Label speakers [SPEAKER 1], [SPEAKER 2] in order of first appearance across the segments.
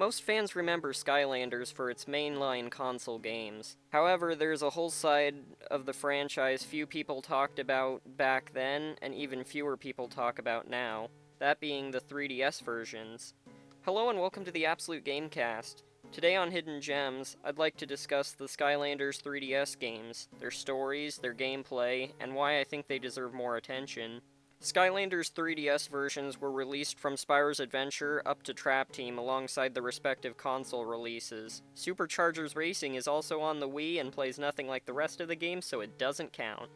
[SPEAKER 1] Most fans remember Skylanders for its mainline console games. However, there's a whole side of the franchise few people talked about back then, and even fewer people talk about now. That being the 3DS versions. Hello and welcome to the Absolute Gamecast. Today on Hidden Gems, I'd like to discuss the Skylanders 3DS games, their stories, their gameplay, and why I think they deserve more attention. Skylanders 3DS versions were released from Spyro's Adventure up to Trap Team alongside the respective console releases. Superchargers Racing is also on the Wii and plays nothing like the rest of the game, so it doesn't count.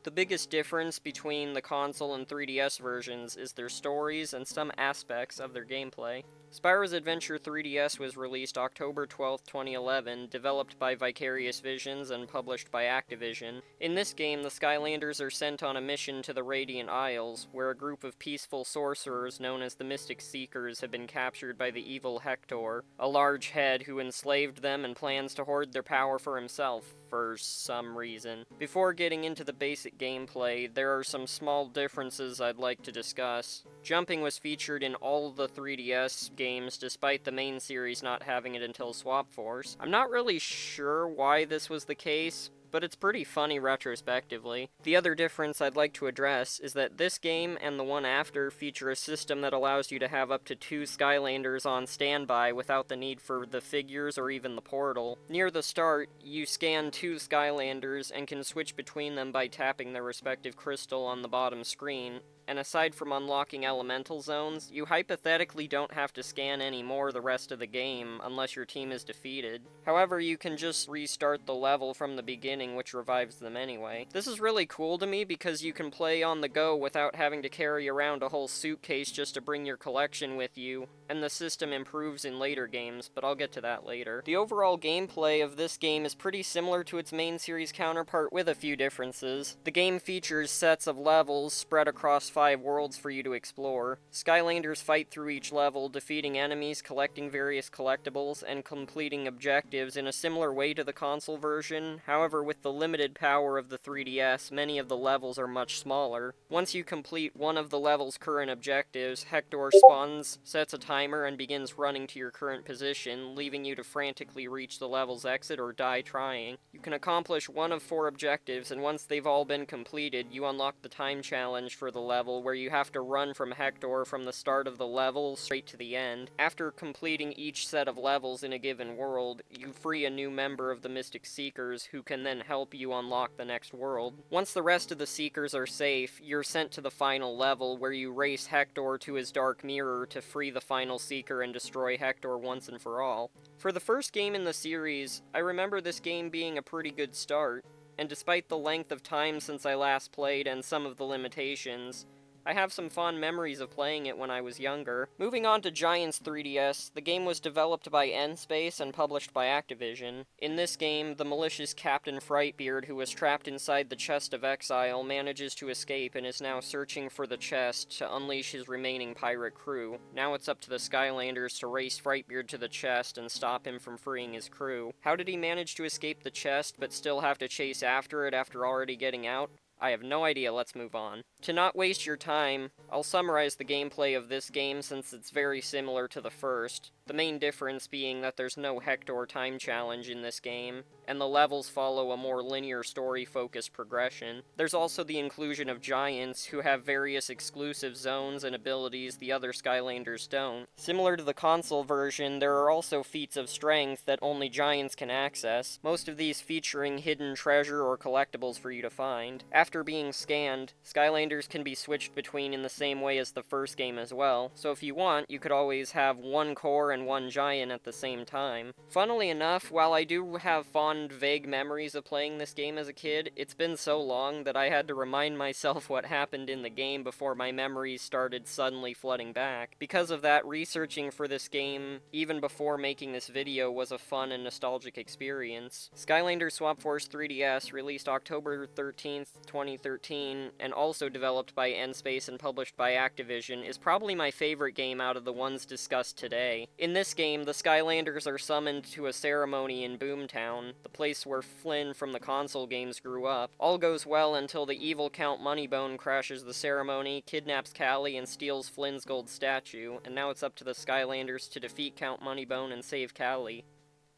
[SPEAKER 1] The biggest difference between the console and 3DS versions is their stories and some aspects of their gameplay. Spyro's Adventure 3DS was released October 12, 2011, developed by Vicarious Visions and published by Activision. In this game, the Skylanders are sent on a mission to the Radiant Isles, where a group of peaceful sorcerers known as the Mystic Seekers have been captured by the evil Hector, a large head who enslaved them and plans to hoard their power for himself, for some reason. Before getting into the basic gameplay, there are some small differences I'd like to discuss. Jumping was featured in all the 3DS games, despite the main series not having it until Swap Force. I'm not really sure why this was the case, but it's pretty funny retrospectively. The other difference I'd like to address is that this game and the one after feature a system that allows you to have up to 2 Skylanders on standby without the need for the figures or even the portal. Near the start, you scan 2 Skylanders and can switch between them by tapping their respective crystal on the bottom screen. And aside from unlocking elemental zones, you hypothetically don't have to scan any more the rest of the game unless your team is defeated. However, you can just restart the level from the beginning, which revives them anyway. This is really cool to me because you can play on the go without having to carry around a whole suitcase just to bring your collection with you, and the system improves in later games, but I'll get to that later. The overall gameplay of this game is pretty similar to its main series counterpart with a few differences. The game features sets of levels spread across 5 worlds for you to explore. Skylanders fight through each level, defeating enemies, collecting various collectibles, and completing objectives in a similar way to the console version. However, with the limited power of the 3DS, many of the levels are much smaller. Once you complete one of the level's current objectives, Hector spawns, sets a timer, and begins running to your current position, leaving you to frantically reach the level's exit or die trying. You can accomplish one of 4 objectives, and once they've all been completed, you unlock the time challenge for the level, where you have to run from Hector from the start of the level straight to the end. After completing each set of levels in a given world, you free a new member of the Mystic Seekers who can then help you unlock the next world. Once the rest of the Seekers are safe, you're sent to the final level where you race Hector to his dark mirror to free the final Seeker and destroy Hector once and for all. For the first game in the series, I remember this game being a pretty good start, and despite the length of time since I last played and some of the limitations, I have some fond memories of playing it when I was younger. Moving on to Giants 3DS, the game was developed by N-Space and published by Activision. In this game, the malicious Captain Frightbeard, who was trapped inside the Chest of Exile, manages to escape and is now searching for the chest to unleash his remaining pirate crew. Now it's up to the Skylanders to race Frightbeard to the chest and stop him from freeing his crew. How did he manage to escape the chest but still have to chase after it after already getting out? I have no idea, let's move on. To not waste your time, I'll summarize the gameplay of this game since it's very similar to the first, the main difference being that there's no Hector time challenge in this game, and the levels follow a more linear story-focused progression. There's also the inclusion of Giants, who have various exclusive zones and abilities the other Skylanders don't. Similar to the console version, there are also feats of strength that only Giants can access, most of these featuring hidden treasure or collectibles for you to find. After being scanned, Skylanders can be switched between in the same way as the first game as well, so if you want, you could always have one core and one giant at the same time. Funnily enough, while I do have fond, vague memories of playing this game as a kid, it's been so long that I had to remind myself what happened in the game before my memories started suddenly flooding back. Because of that, researching for this game, even before making this video, was a fun and nostalgic experience. Skylanders Swap Force 3DS, released October 13th, 2013, and also developed by N-Space and published by Activision, is probably my favorite game out of the ones discussed today. In this game, the Skylanders are summoned to a ceremony in Boomtown, the place where Flynn from the console games grew up. All goes well until the evil Count Moneybone crashes the ceremony, kidnaps Callie, and steals Flynn's gold statue, and now it's up to the Skylanders to defeat Count Moneybone and save Callie.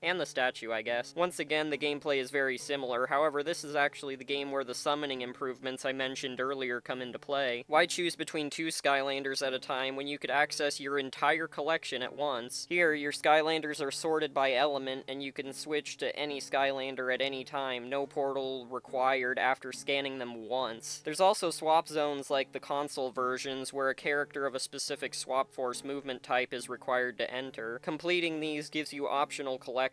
[SPEAKER 1] And the statue, I guess. Once again, the gameplay is very similar, however, this is actually the game where the summoning improvements I mentioned earlier come into play. Why choose between 2 Skylanders at a time when you could access your entire collection at once? Here, your Skylanders are sorted by element, and you can switch to any Skylander at any time, no portal required after scanning them once. There's also swap zones like the console versions, where a character of a specific Swap Force movement type is required to enter. Completing these gives you optional collectibles.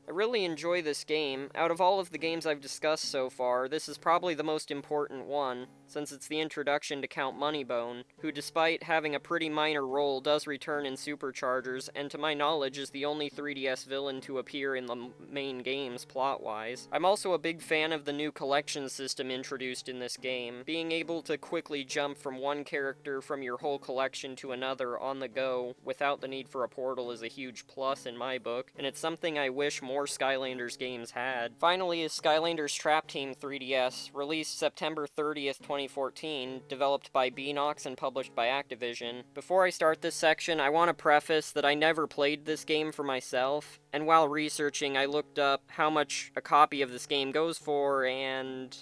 [SPEAKER 1] I really enjoy this game. Out of all of the games I've discussed so far, this is probably the most important one, since it's the introduction to Count Moneybone, who despite having a pretty minor role does return in Superchargers, and to my knowledge is the only 3DS villain to appear in the main games plot-wise. I'm also a big fan of the new collection system introduced in this game. Being able to quickly jump from one character from your whole collection to another on the go without the need for a portal is a huge plus in my book, and it's something I wish more Skylanders games had. Finally is Skylanders Trap Team 3DS, released September 30th, 2014, developed by Beanox and published by Activision. Before I start this section, I want to preface that I never played this game for myself, and while researching, I looked up how much a copy of this game goes for, and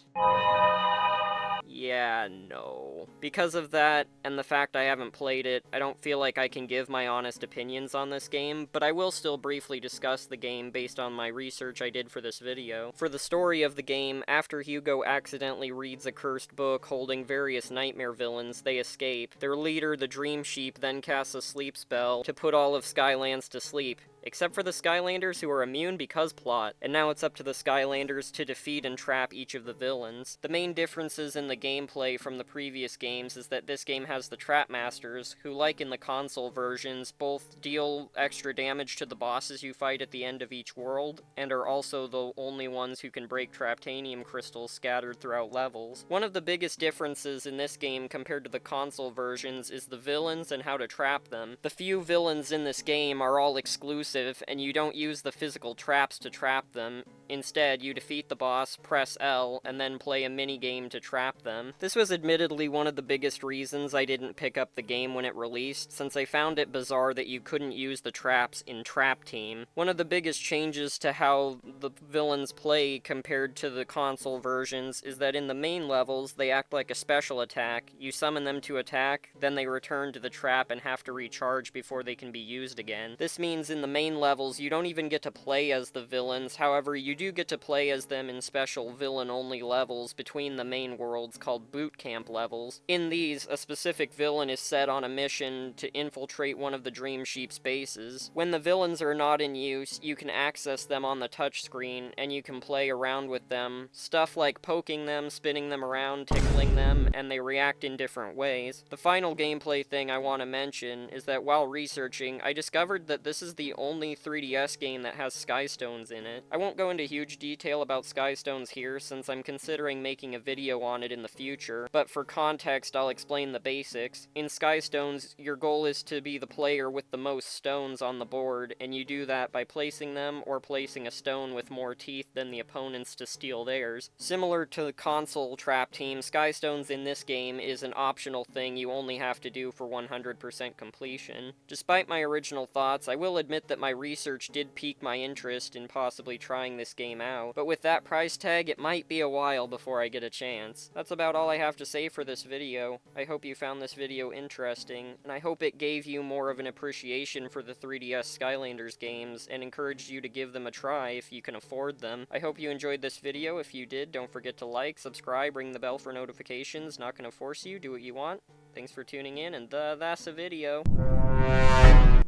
[SPEAKER 1] yeah, no. Because of that, and the fact I haven't played it, I don't feel like I can give my honest opinions on this game, but I will still briefly discuss the game based on my research I did for this video. For the story of the game, after Hugo accidentally reads a cursed book holding various nightmare villains, they escape. Their leader, the Dream Sheep, then casts a sleep spell to put all of Skylands to sleep, except for the Skylanders, who are immune because plot, and now it's up to the Skylanders to defeat and trap each of the villains. The main differences in the gameplay from the previous games is that this game has the Trap Masters, who, like in the console versions, both deal extra damage to the bosses you fight at the end of each world, and are also the only ones who can break Traptanium crystals scattered throughout levels. One of the biggest differences in this game compared to the console versions is the villains and how to trap them. The few villains in this game are all exclusive, and you don't use the physical traps to trap them. Instead, you defeat the boss, press L, and then play a mini-game to trap them. This was admittedly one of the biggest reasons I didn't pick up the game when it released, since I found it bizarre that you couldn't use the traps in Trap Team. One of the biggest changes to how the villains play compared to the console versions is that in the main levels, they act like a special attack. You summon them to attack, then they return to the trap and have to recharge before they can be used again. This means in the main levels, you don't even get to play as the villains, however, you do get to play as them in special villain-only levels between the main worlds called boot camp levels. In these, a specific villain is set on a mission to infiltrate one of the Dream Sheep's bases. When the villains are not in use, you can access them on the touchscreen, and you can play around with them. Stuff like poking them, spinning them around, tickling them, and they react in different ways. The final gameplay thing I want to mention is that while researching, I discovered that this is the only 3DS game that has Skystones in it. I won't go into huge detail about Skystones here, since I'm considering making a video on it in the future, but for context, I'll explain the basics. In Skystones, your goal is to be the player with the most stones on the board, and you do that by placing them or placing a stone with more teeth than the opponents to steal theirs. Similar to the console Trap Team, Skystones in this game is an optional thing you only have to do for 100% completion. Despite my original thoughts, I will admit that my research did pique my interest in possibly trying this game out, but with that price tag, it might be a while before I get a chance. That's about all I have to say for this video. I hope you found this video interesting, and I hope it gave you more of an appreciation for the 3DS Skylanders games, and encouraged you to give them a try if you can afford them. I hope you enjoyed this video. If you did, don't forget to like, subscribe, ring the bell for notifications. Not gonna force you, do what you want. Thanks for tuning in, and that's a video.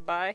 [SPEAKER 1] Bye.